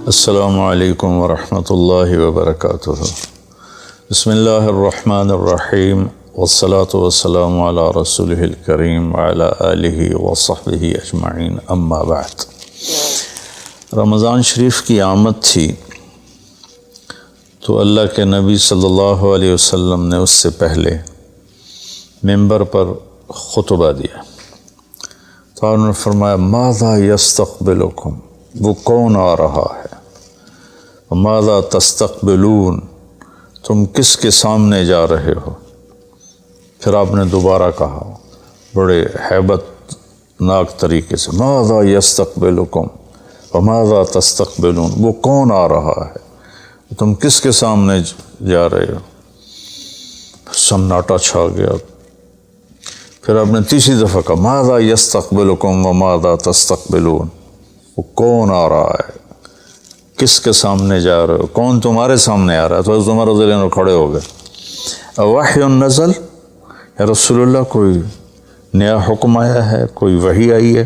السلام علیکم ورحمۃ اللہ وبرکاتہ۔ بسم اللہ الرحمن الرحیم والصلاة والسلام علی رسولہ الکریم وعلی آلہ وصحبہ اجمعین، اما بعد۔ رمضان شریف کی آمد تھی تو اللہ کے نبی صلی اللہ علیہ وسلم نے اس سے پہلے ممبر پر خطبہ دیا تو انہوں نے فرمایا ماذا یستقبلکم، وہ کون آ رہا ہے، ماذا تستقبلون، تم کس کے سامنے جا رہے ہو۔ پھر آپ نے دوبارہ کہا بڑے ہیبت ناک طریقے سے ماذا یستقبلکم وماذا تستقبلون، وہ کون آ رہا ہے، تم کس کے سامنے جا رہے ہو۔ سناٹا چھا گیا۔ پھر آپ نے تیسری دفعہ کہا ماذا یستقبلکم وماذا تستقبلون، وہ کون آ رہا ہے، کس کے سامنے جا رہے ہو، کون تمہارے سامنے آ رہا ہے۔ تو حضرت عمر رضی اللہ عنہ کھڑے ہو گئے، وحی نزل، یا رسول اللہ کوئی نیا حکم آیا ہے، کوئی وحی آئی ہے۔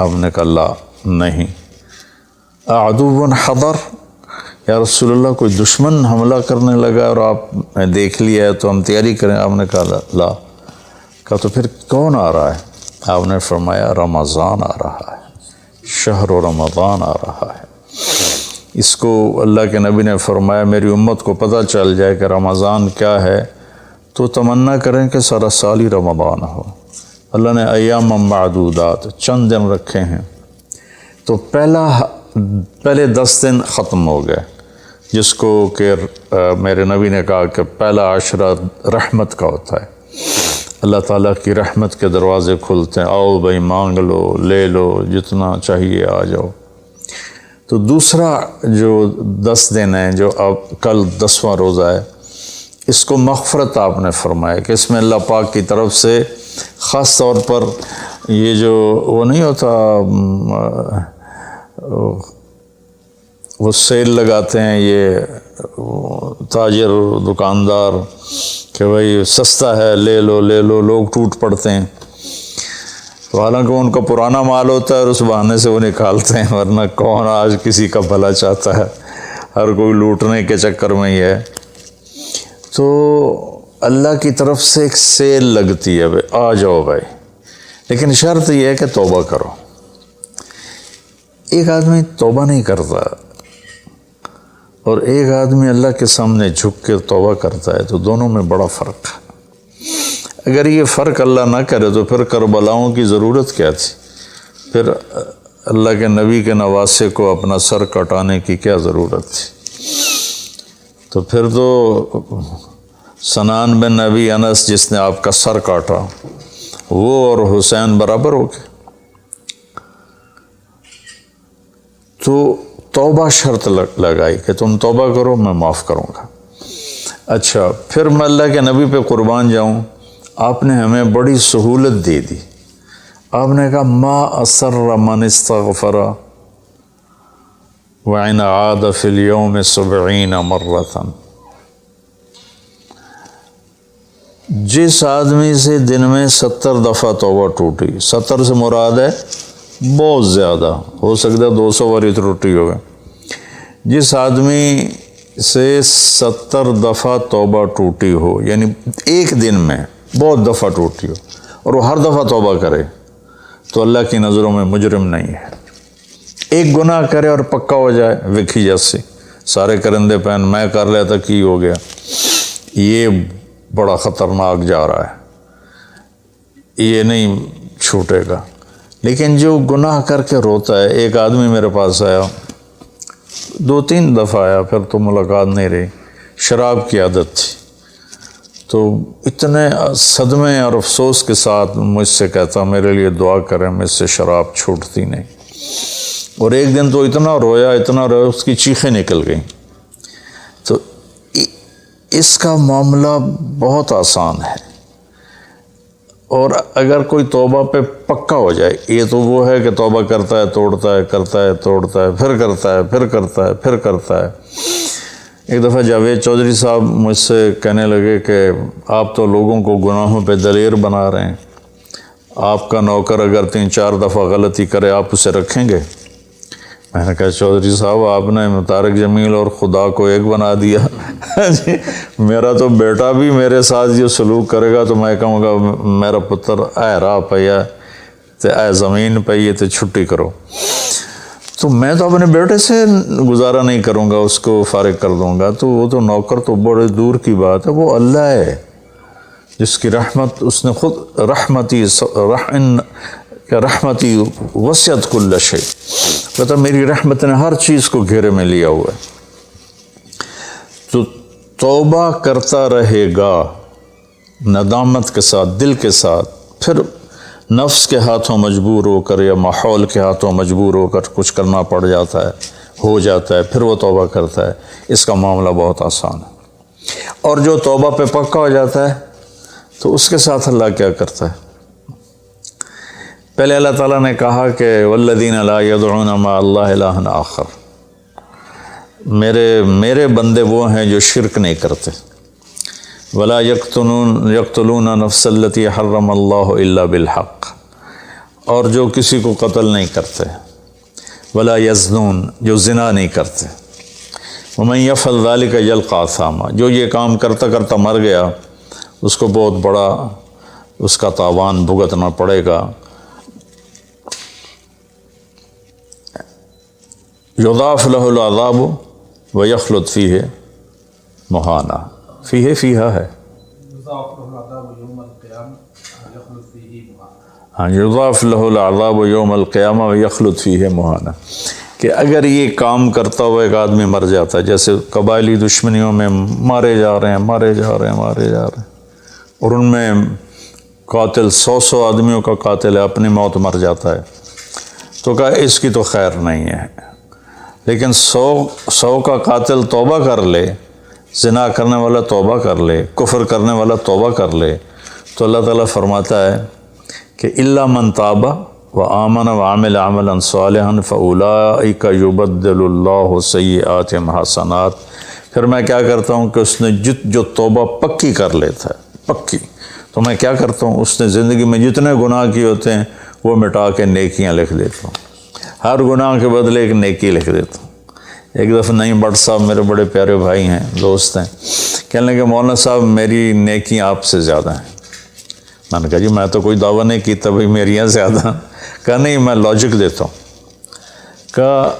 آپ نے کہا لا، نہیں۔ عدو حضر، یا رسول اللہ کوئی دشمن حملہ کرنے لگا اور آپ نے دیکھ لیا ہے تو ہم تیاری کریں۔ آپ نے کہا لا۔ کہا تو پھر کون آ رہا ہے؟ آپ نے فرمایا رمضان آ رہا ہے، شہر رمضان آ رہا ہے۔ اس کو اللہ کے نبی نے فرمایا میری امت کو پتہ چل جائے کہ رمضان کیا ہے تو تمنا کریں کہ سارا سال ہی رمضان ہو۔ اللہ نے ایام معدودات، چند دن رکھے ہیں، تو پہلے 10 دن ختم ہو گئے، جس کو کہ میرے نبی نے کہا کہ پہلا عشرہ رحمت کا ہوتا ہے، اللہ تعالیٰ کی رحمت کے دروازے کھلتے ہیں، آؤ بھائی مانگ لو، لے لو، جتنا چاہیے آ جاؤ۔ تو دوسرا جو 10 دن ہیں، جو اب کل 10واں روزہ ہے، اس کو مغفرت آپ نے فرمایا کہ اس میں اللہ پاک کی طرف سے خاص طور پر یہ جو وہ نہیں ہوتا، وہ سیل لگاتے ہیں یہ تاجر دکاندار کہ بھائی سستا ہے، لے لو لے لو، لوگ ٹوٹ پڑتے ہیں۔ تو حالانکہ ان کا پرانا مال ہوتا ہے اور اس بہانے سے وہ نکالتے ہیں، ورنہ کون آج کسی کا بھلا چاہتا ہے، ہر کوئی لوٹنے کے چکر میں ہی ہے۔ تو اللہ کی طرف سے ایک سیل لگتی ہے، بھائی آ جاؤ بھائی، لیکن شرط یہ ہے کہ توبہ کرو۔ ایک آدمی توبہ نہیں کرتا اور ایک آدمی اللہ کے سامنے جھک کے توبہ کرتا ہے، تو دونوں میں بڑا فرق ہے۔ اگر یہ فرق اللہ نہ کرے تو پھر کربلاؤں کی ضرورت کیا تھی، پھر اللہ کے نبی کے نواسے کو اپنا سر کٹانے کی کیا ضرورت تھی۔ تو پھر تو سنان بن نبی انس جس نے آپ کا سر کاٹا، وہ اور حسین برابر ہو گئے۔ تو توبہ شرط لگائی کہ تم توبہ کرو، میں معاف کروں گا۔ اچھا، پھر میں اللہ کے نبی پہ قربان جاؤں، آپ نے ہمیں بڑی سہولت دے دی۔ آپ نے کہا ما اصر من استغفر وإن عاد في اليوم 70 مرة، جس آدمی سے دن میں 70 دفعہ توبہ ٹوٹی، 70 سے مراد ہے بہت زیادہ، ہو سکتا ہے 200 باری ٹوٹی ہوگا، جس آدمی سے 70 دفعہ توبہ ٹوٹی ہو، یعنی ایک دن میں بہت دفعہ ٹوٹی ہو اور وہ ہر دفعہ توبہ کرے، تو اللہ کی نظروں میں مجرم نہیں ہے۔ ایک گناہ کرے اور پکا ہو جائے، وکھی جیسے سارے کرندے پہن میں کر لیا تھا کی ہو گیا، یہ بڑا خطرناک جا رہا ہے، یہ نہیں چھوٹے گا۔ لیکن جو گناہ کر کے روتا ہے، ایک آدمی میرے پاس آیا، 2-3 دفعہ آیا، پھر تو ملاقات نہیں رہی، شراب کی عادت تھی، تو اتنے صدمے اور افسوس کے ساتھ مجھ سے کہتا میرے لیے دعا کریں، مجھ سے شراب چھوٹتی نہیں۔ اور ایک دن تو اتنا رویا اس کی چیخیں نکل گئیں۔ تو اس کا معاملہ بہت آسان ہے، اور اگر کوئی توبہ پہ پکا ہو جائے، یہ تو وہ ہے کہ توبہ کرتا ہے توڑتا ہے، کرتا ہے توڑتا ہے، پھر کرتا ہے، پھر کرتا ہے، پھر کرتا ہے۔ ایک دفعہ جاوید چودھری صاحب مجھ سے کہنے لگے کہ آپ تو لوگوں کو گناہوں پہ دلیر بنا رہے ہیں، آپ کا نوکر اگر 3-4 دفعہ غلطی کرے آپ اسے رکھیں گے؟ میں نے کہا چودھری صاحب آپ نے طارق جمیل اور خدا کو ایک بنا دیا جی میرا تو بیٹا بھی میرے ساتھ یہ سلوک کرے گا تو میں کہوں گا میرا پتر اے راہ پیا تے اے زمین پئی تے چھٹی کرو، تو میں تو اپنے بیٹے سے گزارا نہیں کروں گا، اس کو فارغ کر دوں گا، تو وہ تو نوکر تو بڑے دور کی بات ہے، وہ اللہ ہے جس کی رحمت اس نے خود رحمتی وسعت کل شیء، پتہ میری رحمت نے ہر چیز کو گھیرے میں لیا ہوا ہے۔ تو توبہ کرتا رہے گا ندامت کے ساتھ، دل کے ساتھ، پھر نفس کے ہاتھوں مجبور ہو کر یا ماحول کے ہاتھوں مجبور ہو کر کچھ کرنا پڑ جاتا ہے، ہو جاتا ہے، پھر وہ توبہ کرتا ہے، اس کا معاملہ بہت آسان ہے۔ اور جو توبہ پہ پکا ہو جاتا ہے تو اس کے ساتھ اللہ کیا کرتا ہے؟ پہلے اللہ تعالیٰ نے کہا کہ والذین لا یدعون مع اللہ الہا آخر، میرے بندے وہ ہیں جو شرک نہیں کرتے، ولا یقتلون نفس التی حرم اللہ الا بالحق، اور جو کسی کو قتل نہیں کرتے، ولا یزنون، جو زنا نہیں کرتے، ومن یفعل ذلک یلقی اثاما، جو یہ کام کرتا کرتا مر گیا اس کو بہت بڑا اس کا تاوان بھگتنا پڑے گا۔ یضاعف لہ العذاب ویخلد فیہ مہانا، فیہا ہے، ہاں یضاعف لہ العذاب یوم القیامہ ویخلد فیہ مہانا، کہ اگر یہ کام کرتا ہوا ایک آدمی مر جاتا ہے، جیسے قبائلی دشمنیوں میں مارے جا رہے ہیں اور ان میں قاتل 100 آدمیوں کا قاتل ہے، اپنی موت مر جاتا ہے، تو کہا اس کی تو خیر نہیں ہے، لیکن 100 کا قاتل توبہ کر لے، زنا کرنے والا توبہ کر لے، کفر کرنے والا توبہ کر لے، تو اللہ تعالیٰ فرماتا ہے کہ الا من تاب وآمن وعمل عملا صالحا فاولئک یبدل اللہ سیئاتہم حسنات، پھر میں کیا کرتا ہوں کہ اس نے جو توبہ پکی کر لیتا ہے، پکی، تو میں کیا کرتا ہوں اس نے زندگی میں جتنے گناہ کیے ہوتے ہیں وہ مٹا کے نیکیاں لکھ دیتا ہوں، ہر گناہ کے بدلے ایک نیکی لکھ دیتا ہوں۔ ایک دفعہ نعیم بٹ صاحب میرے بڑے پیارے بھائی ہیں، دوست ہیں، کہنے لگے مولانا صاحب میری نیکیاں آپ سے زیادہ ہیں۔ میں نے کہا جی میں تو کوئی دعویٰ نہیں کیتا بھائی میریاں زیادہ، کہا نہیں میں لاجک دیتا ہوں، کہا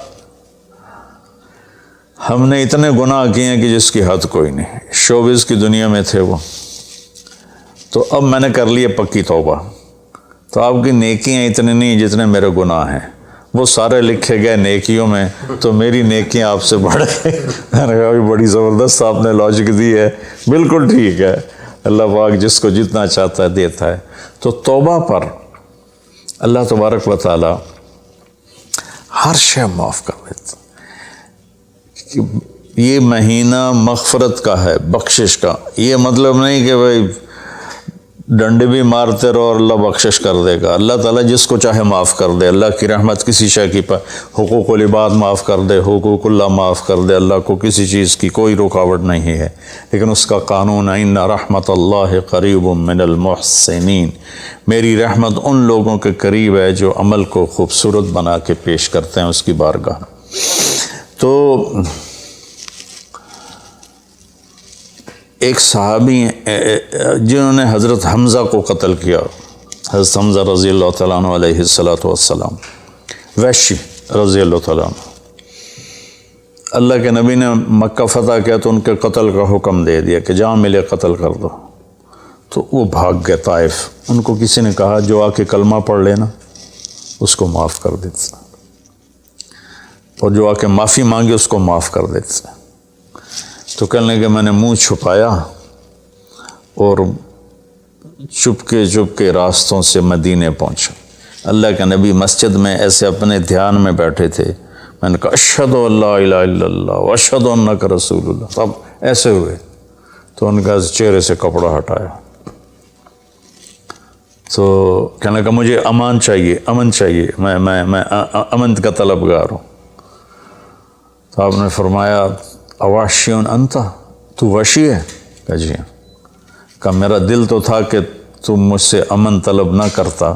ہم نے اتنے گناہ کیے ہیں کہ جس کی حد کوئی نہیں، شوبز کی دنیا میں تھے وہ، تو اب میں نے کر لیے پکی توبہ، تو آپ کی نیکیاں اتنے نہیں جتنے میرے گناہ ہیں، وہ سارے لکھے گئے نیکیوں میں، تو میری نیکیاں آپ سے بڑھ گئی۔ میں نے کہا بڑی زبردست آپ نے لاجک دی ہے، بالکل ٹھیک ہے، اللہ پاک جس کو جتنا چاہتا ہے دیتا ہے۔ تو توبہ پر اللہ تبارک و تعالی ہر شے معاف کر دیتا، یہ مہینہ مغفرت کا ہے، بخشش کا، یہ مطلب نہیں کہ بھائی ڈنڈے بھی مارتے رہو اور اللہ بخشش کر دے گا، اللہ تعالیٰ جس کو چاہے معاف کر دے، اللہ کی رحمت کسی شے کی حقوق العباد معاف کر دے، حقوق اللہ معاف کر دے، اللہ کو کسی چیز کی کوئی رکاوٹ نہیں ہے، لیکن اس کا قانون ہے ان رحمت اللہ قریب من المحسنین، میری رحمت ان لوگوں کے قریب ہے جو عمل کو خوبصورت بنا کے پیش کرتے ہیں اس کی بارگاہ۔ تو ایک صحابی جنہوں نے حضرت حمزہ کو قتل کیا، حضرت حمزہ رضی اللہ تعالیٰ عنہ علیہ السلام، وحشی رضی اللہ تعالیٰ عنہ، اللہ کے نبی نے مکہ فتح کیا تو ان کے قتل کا حکم دے دیا کہ جہاں ملے قتل کر دو، تو وہ بھاگ گئے طائف، ان کو کسی نے کہا جو آ کے کلمہ پڑھ لینا اس کو معاف کر دیتا، اور جو آ کے معافی مانگے اس کو معاف کر دیتا۔ تو کہنے لگے میں نے منہ چھپایا اور چپ کے راستوں سے مدینے پہنچا، اللہ کے نبی مسجد میں ایسے اپنے دھیان میں بیٹھے تھے، میں نے کہا اشہد ان لا الہ الا اللہ واشہد انک رسول اللہ، تب ایسے ہوئے، تو ان کا چہرے سے کپڑا ہٹایا، تو کہنے لگا مجھے امن چاہیے، میں امن کا طلبگار ہوں۔ تو آپ نے فرمایا اواشیون انت، تو وحشی ہے؟ کہا جی ہاں۔ کہا میرا دل تو تھا کہ تم مجھ سے امن طلب نہ کرتا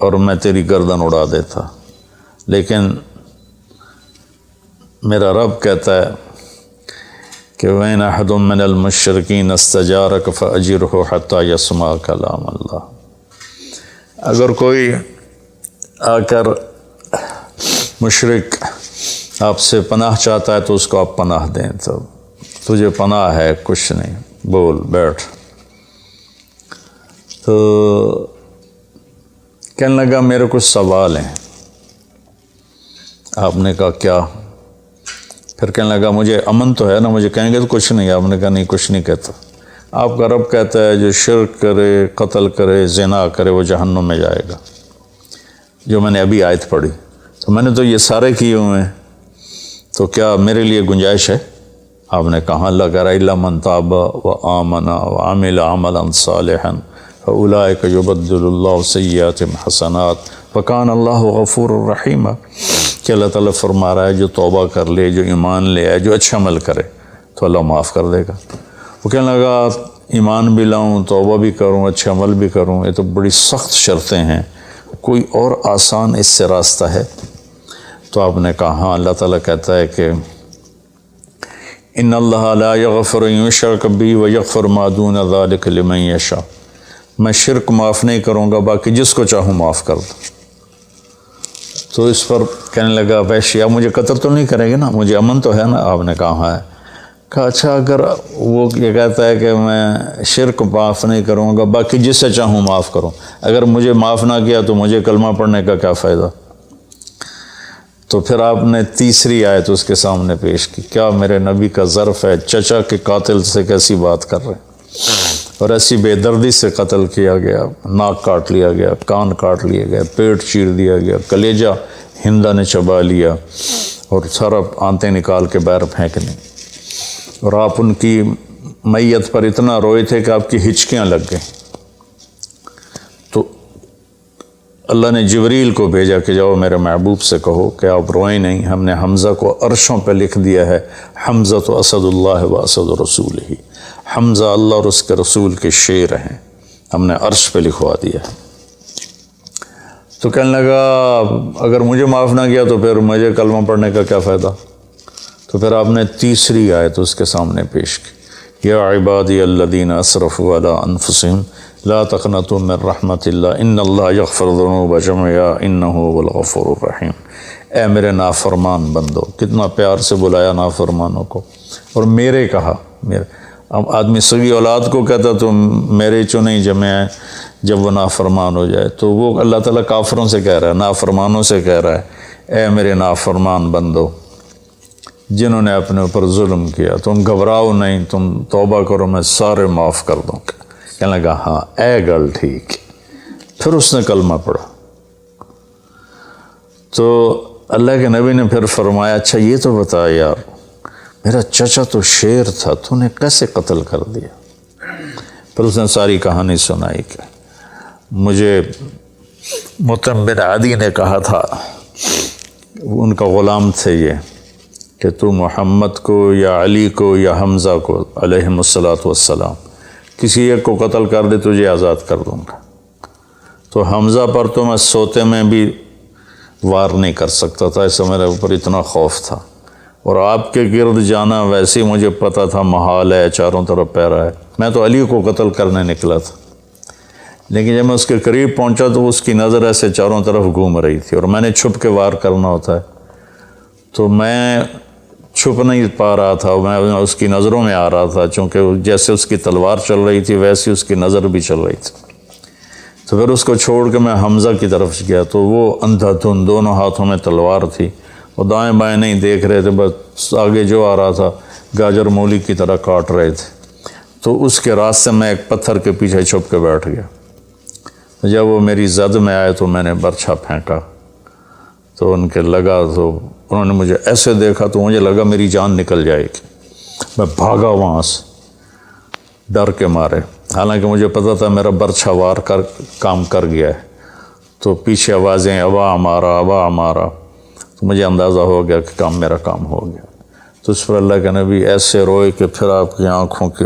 اور میں تیری گردن اڑا دیتا، لیکن میرا رب کہتا ہے کہ وَإِنْ أَحَدٌ مِّنَ الْمُشْرِكِينَ اسْتَجَارَكَ فَأَجِرْهُ حَتَّى يَسْمَعَ كَلَامَ اللَّهِ۔ اگر کوئی آ کر مشرک آپ سے پناہ چاہتا ہے تو اس کو آپ پناہ دیں، تو تجھے پناہ ہے، کچھ نہیں، بول بیٹھ۔ تو کہنے لگا میرے کچھ سوال ہیں۔ آپ نے کہا کیا؟ پھر کہنے لگا مجھے امن تو ہے نا، مجھے کہیں گے تو کچھ نہیں۔ آپ نے کہا نہیں، کچھ نہیں کہتا۔ آپ کا رب کہتا ہے جو شرک کرے، قتل کرے، زنا کرے، وہ جہنم میں جائے گا، جو میں نے ابھی آیت پڑھی۔ تو میں نے تو یہ سارے کیے ہوئے ہیں، تو کیا میرے لیے گنجائش ہے؟ آپ نے کہا اللہ کہہ رہا الا من تاب وآمن وعمل عملا صالحا فاولئک یبدل اللہ سیئاتہم حسنات وکان اللہ غفور الرحیم، کہ اللہ تعالیٰ فرما رہا ہے جو توبہ کر لے، جو ایمان لے آئے، جو اچھا عمل کرے تو اللہ معاف کر دے گا۔ وہ کہنے لگا ایمان بھی لاؤں، توبہ بھی کروں، اچھا عمل بھی کروں، یہ تو بڑی سخت شرطیں ہیں، کوئی اور آسان اس سے راستہ ہے؟ تو آپ نے کہا ہاں، اللہ تعالیٰ کہتا ہے کہ ان اللہ لا یغفر ان یشرک بہ ویغفر ما دون ذلک لمن یشاء، میں شرک معاف نہیں کروں گا، باقی جس کو چاہوں معاف کر دوں۔ تو اس پر کہنے لگا وحشی آپ مجھے قتل تو نہیں کریں گے نا، مجھے امن تو ہے نا؟ آپ نے کہا ہاں ہے۔ کہا اچھا اگر وہ یہ کہتا ہے کہ میں شرک معاف نہیں کروں گا، باقی جس سے چاہوں معاف کروں، اگر مجھے معاف نہ کیا تو مجھے کلمہ پڑھنے کا کیا فائدہ؟ تو پھر آپ نے تیسری آیت اس کے سامنے پیش کی، کیا میرے نبی کا ظرف ہے چچا کے قاتل سے کیسی بات کر رہے ہیں، اور ایسی بے دردی سے قتل کیا گیا، ناک کاٹ لیا گیا، کان کاٹ لیے گئے، پیٹ چیر دیا گیا، کلیجہ ہندا نے چبا لیا اور سارا آنتیں نکال کے باہر پھینکنے، اور آپ ان کی میت پر اتنا روئے تھے کہ آپ کی ہچکیاں لگ گئیں۔ تو اللہ نے جبریل کو بھیجا کہ جاؤ میرے محبوب سے کہو کہ آپ روئیں نہیں، ہم نے حمزہ کو عرشوں پہ لکھ دیا ہے، حمزہ تو اسد اللہ و اسد رسول ہی، حمزہ اللہ اور اس کے رسول کے شیر ہیں، ہم نے عرش پہ لکھوا دیا ہے۔ تو کہنے لگا اگر مجھے معاف نہ کیا تو پھر مجھے کلمہ پڑھنے کا کیا فائدہ؟ تو پھر آپ نے تیسری آیت اس کے سامنے پیش کی، یا عبادی الذین اسرفوا علی انفسہم لا تقنطوا من رحمت اللہ ان اللہ یغفر الذنوب جميعا انہ هو الغفور الرحیم۔ اے میرے نافرمان بندو، کتنا پیار سے بلایا نافرمانوں کو، اور میرے کہا، میرے اب آدمی سگی اولاد کو کہتا تو میرے چو نہیں جمع ہے جب وہ نافرمان ہو جائے، تو وہ اللہ تعالیٰ کافروں سے کہہ رہا ہے، نافرمانوں سے کہہ رہا ہے اے میرے نافرمان بندو جنہوں نے اپنے اوپر ظلم کیا، تم گھبراؤ نہیں، تم توبہ کرو، میں سارے معاف کر دوں گا۔ کہنے لگا ہاں اے گل ٹھیک۔ پھر اس نے کلمہ پڑھا، تو اللہ کے نبی نے پھر فرمایا اچھا یہ تو بتا یار، میرا چچا تو شیر تھا، تو نے کیسے قتل کر دیا؟ پھر اس نے ساری کہانی سنائی کہ مجھے مطعم بن عدی نے کہا تھا، ان کا غلام تھے یہ، کہ تو محمد کو یا علی کو یا حمزہ کو علیہم الصلاۃ والسلام کسی ایک کو قتل کر دے تجھے آزاد کر دوں گا۔ تو حمزہ پر تو میں سوتے میں بھی وار نہیں کر سکتا تھا، اس سے میرے اوپر اتنا خوف تھا، اور آپ کے گرد جانا ویسے ہی مجھے پتہ تھا محال ہے، چاروں طرف پیرا ہے، میں تو علی کو قتل کرنے نکلا تھا، لیکن جب میں اس کے قریب پہنچا تو اس کی نظر ایسے چاروں طرف گھوم رہی تھی، اور میں نے چھپ کے وار کرنا ہوتا ہے، تو میں چھپ نہیں پا رہا تھا، میں اس کی نظروں میں آ رہا تھا، چونکہ جیسے اس کی تلوار چل رہی تھی ویسے اس کی نظر بھی چل رہی تھی۔ تو پھر اس کو چھوڑ کے میں حمزہ کی طرف گیا، تو وہ اندھا دھند، دونوں ہاتھوں میں تلوار تھی، وہ دائیں بائیں نہیں دیکھ رہے تھے، بس آگے جو آ رہا تھا گاجر مولی کی طرح کاٹ رہے تھے۔ تو اس کے راستے میں ایک پتھر کے پیچھے چھپ کے بیٹھ گیا، جب وہ میری زد میں آئے تو میں نے برچھا پھینکا، تو ان کے لگا، تو انہوں نے مجھے ایسے دیکھا تو مجھے لگا میری جان نکل جائے گی، میں بھاگا وہاں سے ڈر کے مارے، حالانکہ مجھے پتہ تھا میرا برچھا وار کر کام کر گیا ہے، تو پیچھے آوازیں ابا ہمارا ابا ہمارا، تو مجھے اندازہ ہو گیا کہ میرا کام ہو گیا۔ تو اس پر اللہ کے نبی ایسے روئے کہ پھر آپ کی آنکھوں کی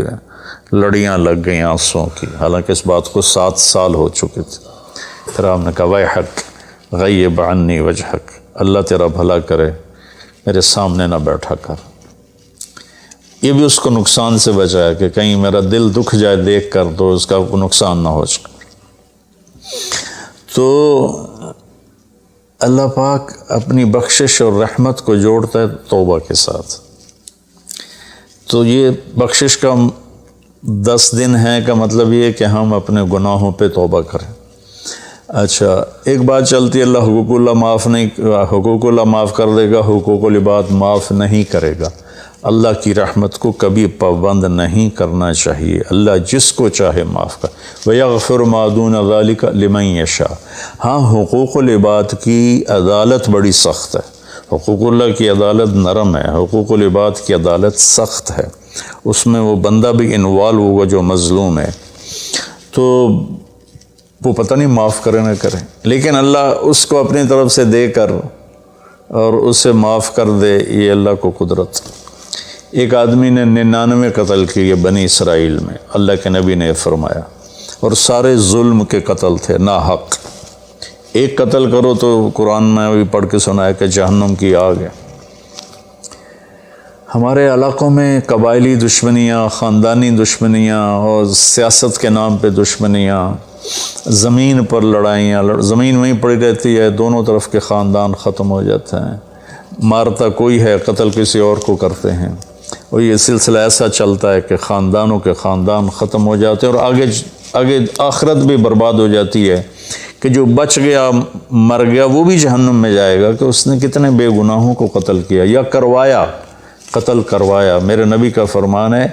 لڑیاں لگ گئیں آنسوں کی، حالانکہ اس بات کو 7 سال ہو چکے تھے۔ پھر آپ نے کہا ویحک غیب عنی وجہک، اللہ تیرا بھلا کرے، میرے سامنے نہ بیٹھا کر۔ یہ بھی اس کو نقصان سے بچایا کہ کہیں میرا دل دکھ جائے دیکھ کر تو اس کا نقصان نہ ہو جائے۔ تو اللہ پاک اپنی بخشش اور رحمت کو جوڑتا ہے توبہ کے ساتھ۔ تو یہ بخشش کا 10 دن ہے کا مطلب یہ ہے کہ ہم اپنے گناہوں پہ توبہ کریں۔ اچھا، ایک بات چلتی ہے، اللہ حقوق اللہ معاف کر دے گا، حقوق العباد معاف نہیں کرے گا۔ اللہ کی رحمت کو کبھی پابند نہیں کرنا چاہیے، اللہ جس کو چاہے معاف کر۔ وَيَغْفِرُ مَا دُونَ ذَلِكَ لِمَن يَشَاءُ۔ ہاں، حقوق العباد کی عدالت بڑی سخت ہے۔ حقوق اللہ کی عدالت نرم ہے، حقوق العباد کی عدالت سخت ہے، اس میں وہ بندہ بھی انوالو ہوگا جو مظلوم ہے، تو وہ پتہ نہیں معاف کرے نہ کرے، لیکن اللہ اس کو اپنی طرف سے دے کر اور اسے معاف کر دے، یہ اللہ کو قدرت۔ ایک آدمی نے 99 قتل کیے بنی اسرائیل میں، اللہ کے نبی نے فرمایا، اور سارے ظلم کے قتل تھے، ناحق۔ ایک قتل کرو تو قرآن میں بھی پڑھ کے سنایا کہ جہنم کی آگ ہے۔ ہمارے علاقوں میں قبائلی دشمنیاں، خاندانی دشمنیاں اور سیاست کے نام پہ دشمنیاں، زمین پر لڑائیاں، زمین وہیں پڑی رہتی ہے، دونوں طرف کے خاندان ختم ہو جاتے ہیں، مارتا کوئی ہے، قتل کسی اور کو کرتے ہیں، اور یہ سلسلہ ایسا چلتا ہے کہ خاندانوں کے خاندان ختم ہو جاتے ہیں، اور آگے آخرت بھی برباد ہو جاتی ہے کہ جو بچ گیا مر گیا وہ بھی جہنم میں جائے گا کہ اس نے کتنے بے گناہوں کو قتل کیا یا قتل کروایا۔ میرے نبی کا فرمان ہے،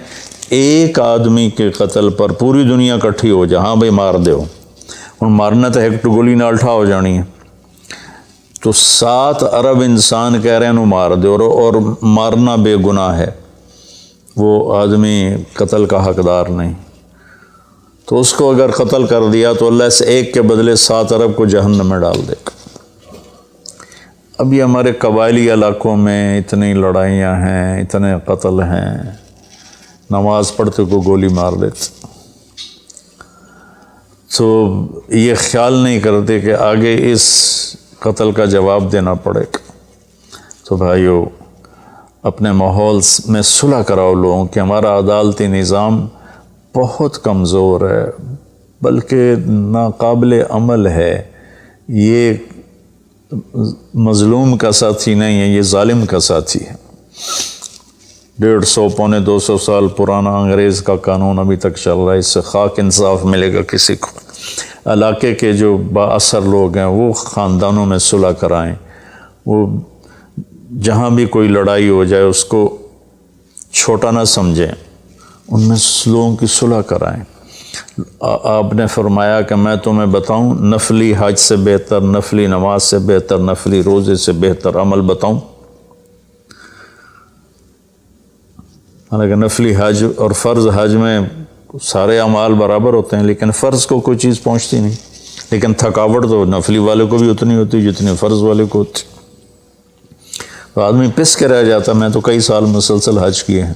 ایک آدمی کے قتل پر پوری دنیا اکٹھی ہو جا، ہاں بھائی مار دیو، اور مارنا تو ایک گولی نال ٹھا ہو جانی ہے، تو 7 ارب انسان کہہ رہے ہیں انہوں مار دے، اور مارنا بے گناہ ہے، وہ آدمی قتل کا حقدار نہیں، تو اس کو اگر قتل کر دیا تو اللہ اس ایک کے بدلے 7 ارب کو جہنم میں ڈال دے گا۔ اب یہ ہمارے قبائلی علاقوں میں اتنی لڑائیاں ہیں، اتنے قتل ہیں، نماز پڑھتے کو گولی مار دیتے، تو یہ خیال نہیں کرتے کہ آگے اس قتل کا جواب دینا پڑے گا۔ تو بھائیو، اپنے ماحول میں صلح کراؤ لوگوں کہ ہمارا عدالتی نظام بہت کمزور ہے، بلکہ ناقابل عمل ہے، یہ مظلوم کا ساتھی نہیں ہے، یہ ظالم کا ساتھی ہے۔ 150 پونے 200 سال پرانا انگریز کا قانون ابھی تک چل رہا ہے، اس سے خاک انصاف ملے گا کسی کو۔ علاقے کے جو با اثر لوگ ہیں وہ خاندانوں میں صلح کرائیں، وہ جہاں بھی کوئی لڑائی ہو جائے اس کو چھوٹا نہ سمجھیں، ان میں لوگوں کی صلح کرائیں۔ آپ نے فرمایا کہ میں تمہیں بتاؤں نفلی حج سے بہتر، نفلی نماز سے بہتر، نفلی روزے سے بہتر عمل بتاؤں؟ حالانکہ نفلی حج اور فرض حج میں سارے اعمال برابر ہوتے ہیں، لیکن فرض کو کوئی چیز پہنچتی نہیں، لیکن تھکاوٹ تو نفلی والے کو بھی اتنی ہوتی جتنی فرض والے کو ہوتی، تو آدمی پس کے رہ جاتا۔ میں تو کئی سال مسلسل حج کیے ہیں،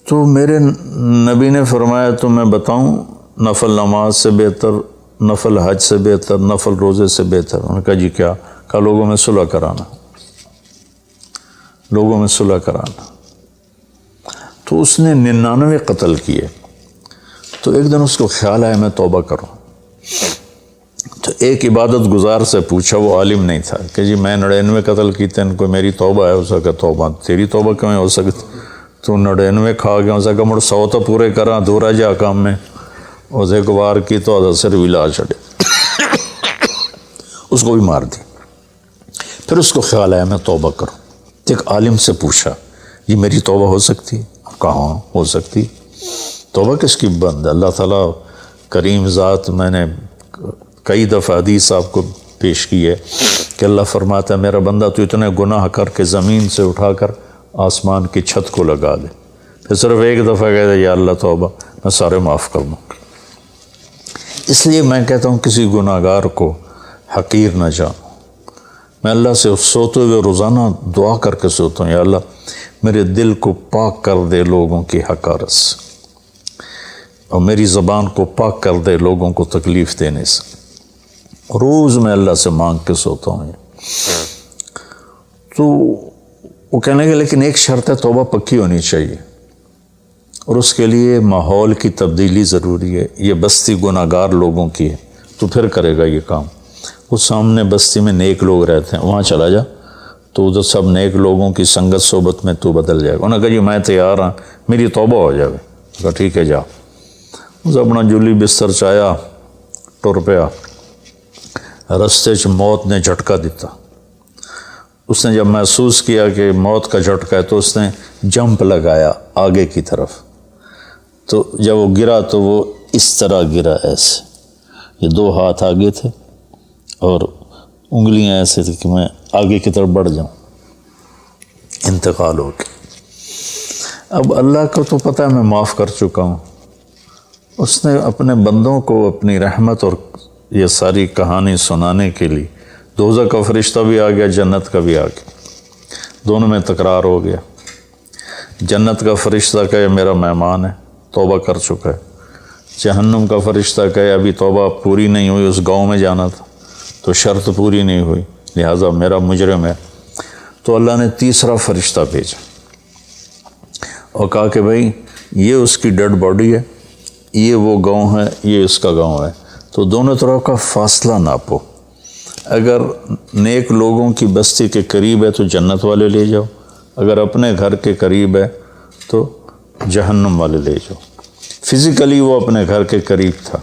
تو میرے نبی نے فرمایا تو میں بتاؤں نفل نماز سے بہتر، نفل حج سے بہتر، نفل روزے سے بہتر؟ انہوں نے کہا جی کیا؟ کہا لوگوں میں صلح کرانا، لوگوں میں صلح کرانا۔ تو اس نے 99 قتل کیے، تو ایک دن اس کو خیال آیا میں توبہ کروں، تو ایک عبادت گزار سے پوچھا، وہ عالم نہیں تھا، کہ جی میں 99 قتل کیتے ہیں، کوئی میری توبہ ہے؟ اس کا توبہ تیری توبہ کیوں ہو سکتی؟ تو 99 کھا گیا، اس کا مڑ 100 تو پورے کرا دورا جا کام میں، اس ایک بار کی تو اثر بھی لا چڑے، اس کو بھی مار دی۔ پھر اس کو خیال آیا میں توبہ کروں، ایک عالم سے پوچھا یہ میری توبہ ہو سکتی؟ کہاں ہو سکتی؟ توبہ کس کی بند ہے؟ اللہ تعالیٰ کریم ذات، میں نے کئی دفعہ حدیث آپ کو پیش کی ہے کہ اللہ فرماتا ہے میرا بندہ تو اتنے گناہ کر کے زمین سے اٹھا کر آسمان کی چھت کو لگا دے، پھر صرف ایک دفعہ کہتے یا اللہ توبہ، میں سارے معاف کر دوں گا۔ اس لیے میں کہتا ہوں کسی گناہ گار کو حقیر نہ جانو۔ میں اللہ سے سوتے ہوئے روزانہ دعا کر کے سوتا ہوں، یا اللہ میرے دل کو پاک کر دے لوگوں کی حقارت سے، اور میری زبان کو پاک کر دے لوگوں کو تکلیف دینے سے۔ روز میں اللہ سے مانگ کے سوتا ہوں، تو وہ کہنے لگے لیکن ایک شرط ہے، توبہ پکی ہونی چاہیے، اور اس کے لیے ماحول کی تبدیلی ضروری ہے، یہ بستی گناہ گار لوگوں کی ہے، تو پھر کرے گا یہ کام۔ وہ سامنے بستی میں نیک لوگ رہتے ہیں، وہاں چلا جا، تو ادھر سب نیک لوگوں کی سنگت صحبت میں تو بدل جائے گا۔ انہوں نے کہا جی میں تیار ہوں، میری توبہ ہو جائے۔ کہا ٹھیک ہے جا۔ اس اپنا جلی بستر چایا، ٹر پیا، رستے چ موت نے جھٹکا دیتا۔ اس نے جب محسوس کیا کہ موت کا جھٹکا ہے تو اس نے جمپ لگایا آگے کی طرف، تو جب وہ گرا تو وہ اس طرح گرا، ایسے، یہ 2 ہاتھ آگے تھے اور انگلیاں ایسے تھی کہ میں آگے کی طرف بڑھ جاؤں، انتقال ہو گیا۔ اب اللہ کو تو پتہ ہے میں معاف کر چکا ہوں، اس نے اپنے بندوں کو اپنی رحمت اور یہ ساری کہانی سنانے کے لیے دوزخ کا فرشتہ بھی آ گیا، جنت کا بھی آ گیا، دونوں میں تکرار ہو گیا۔ جنت کا فرشتہ کہے میرا مہمان ہے، توبہ کر چکا ہے۔ جہنم کا فرشتہ کہے ابھی توبہ پوری نہیں ہوئی، اس گاؤں میں جانا تھا تو شرط پوری نہیں ہوئی، لہٰذا میرا مجرم ہے۔ تو اللہ نے تیسرا فرشتہ بھیجا اور کہا کہ بھائی یہ اس کی ڈیڈ باڈی ہے، یہ وہ گاؤں ہے، یہ اس کا گاؤں ہے، تو دونوں طرف کا فاصلہ ناپو، اگر نیک لوگوں کی بستی کے قریب ہے تو جنت والے لے جاؤ، اگر اپنے گھر کے قریب ہے تو جہنم والے لے جاؤ۔ فزیکلی وہ اپنے گھر کے قریب تھا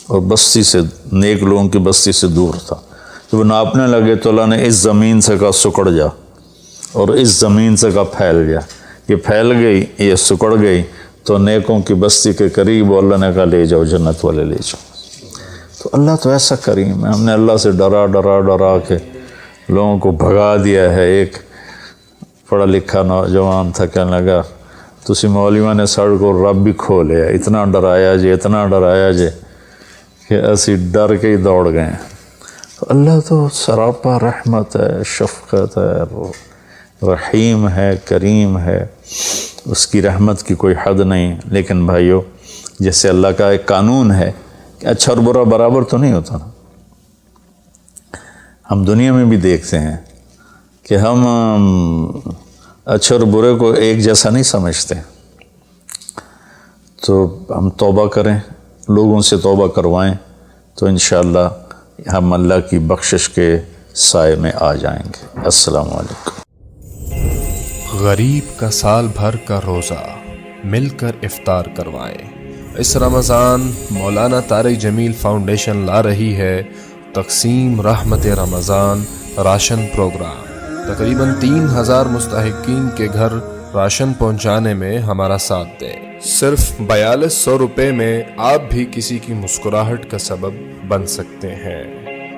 اور بستی سے، نیک لوگوں کی بستی سے دور تھا۔ جب وہ ناپنے لگے تو اللہ نے اس زمین سے کہا سکڑ جا، اور اس زمین سے کہا پھیل جا۔ یہ پھیل گئی، یہ سکڑ گئی تو نیکوں کی بستی کے قریب، اللہ نے کہا لے جاؤ، جنت والے لے جاؤ۔ تو اللہ تو ایسا کریم ہے، ہم نے اللہ سے ڈرا ڈرا ڈرا کے لوگوں کو بھگا دیا ہے۔ ایک پڑھا لکھا نوجوان تھا، کہنے لگا تسی مولویوں نے ساڑھ کو رب بھی کھو لیا، اتنا ڈرایا جے، اتنا ڈرایا جے کہ اسی ڈر کے ہی دوڑ گئے ہیں۔ تو اللہ تو سراپا رحمت ہے، شفقت ہے، رحیم ہے، کریم ہے، اس کی رحمت کی کوئی حد نہیں۔ لیکن بھائیو، جیسے اللہ کا ایک قانون ہے کہ اچھا اور برا برابر تو نہیں ہوتا نا۔ ہم دنیا میں بھی دیکھتے ہیں کہ ہم اچھے اور برے کو ایک جیسا نہیں سمجھتے، تو ہم توبہ کریں، لوگوں سے توبہ کروائیں، تو انشاءاللہ ہم اللہ کی بخشش کے سائے میں آ جائیں گے۔ السلام علیکم۔ غریب کا سال بھر کا روزہ، مل کر افطار کروائیں۔ اس رمضان مولانا طارق جمیل فاؤنڈیشن لا رہی ہے تقسیم رحمت رمضان راشن پروگرام۔ تقریباً 3000 مستحقین کے گھر راشن پہنچانے میں ہمارا ساتھ دیں۔ صرف 4200 روپے میں آپ بھی کسی کی مسکراہٹ کا سبب بن سکتے ہیں،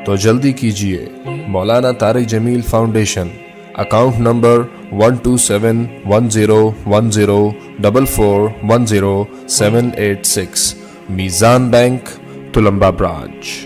تو جلدی کیجیے۔ مولانا طارق جمیل فاؤنڈیشن، اکاؤنٹ نمبر 127101044100786، میزان بینک، تلمبا برانچ۔